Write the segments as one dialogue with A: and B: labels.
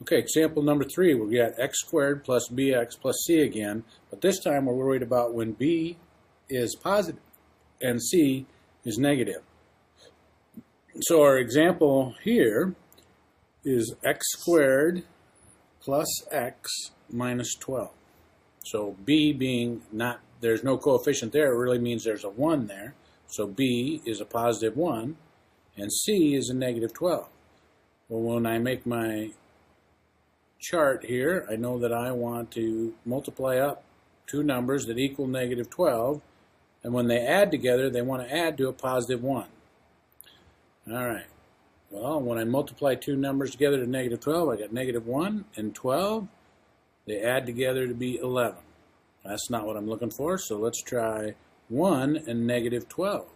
A: Okay, example number 3, we got x squared plus bx plus c again, but this time we're worried about when b is positive and c is negative. So our example here is x squared plus x minus 12. So b being not, there's no coefficient there, it really means there's a 1 there. So b is a positive 1 and c is a negative 12. Well, when I make my chart here, I know that I want to multiply up two numbers that equal negative 12, and when they add together, they want to add to a positive 1. Alright, well, when I multiply two numbers together to negative 12, I got negative 1 and 12. They add together to be 11. That's not what I'm looking for, so let's try 1 and negative 12.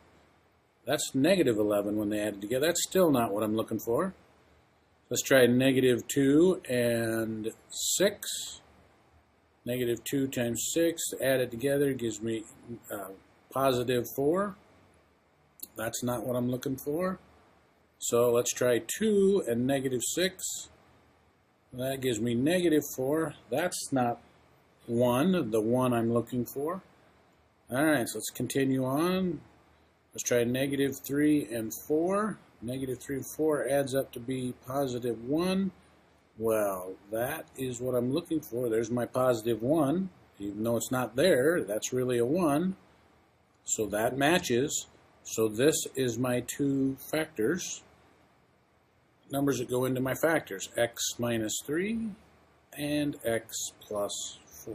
A: That's negative 11 when they add together. That's still not what I'm looking for. Let's try negative 2 and 6. Negative 2 times 6 added together gives me positive 4. That's not what I'm looking for. So let's try 2 and negative 6. That gives me negative 4. That's not the one I'm looking for. Alright, so let's continue on. Let's try negative 3 and 4. Negative 3 and 4 adds up to be positive 1. Well, that is what I'm looking for. There's my positive 1. Even though it's not there, that's really a 1. So that matches. So this is my two factors. Numbers that go into my factors. X minus 3 and x plus 4.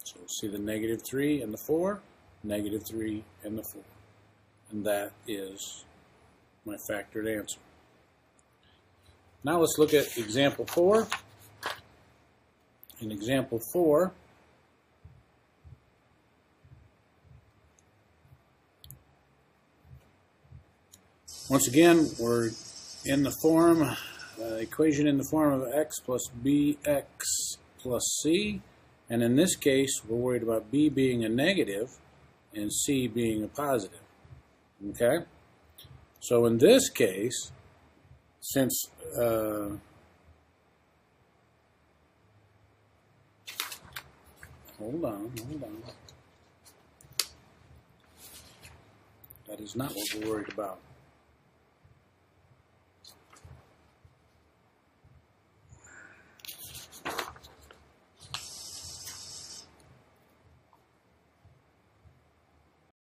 A: So see the negative 3 and the 4, negative 3 and the 4. And that is my factored answer. Now let's look at example 4. In example 4, once again, we're in the form, equation in the form of x plus bx plus c. And in this case, we're worried about b being a negative and c being a positive. Okay? So in this case, since hold on. That is not what we're worried about.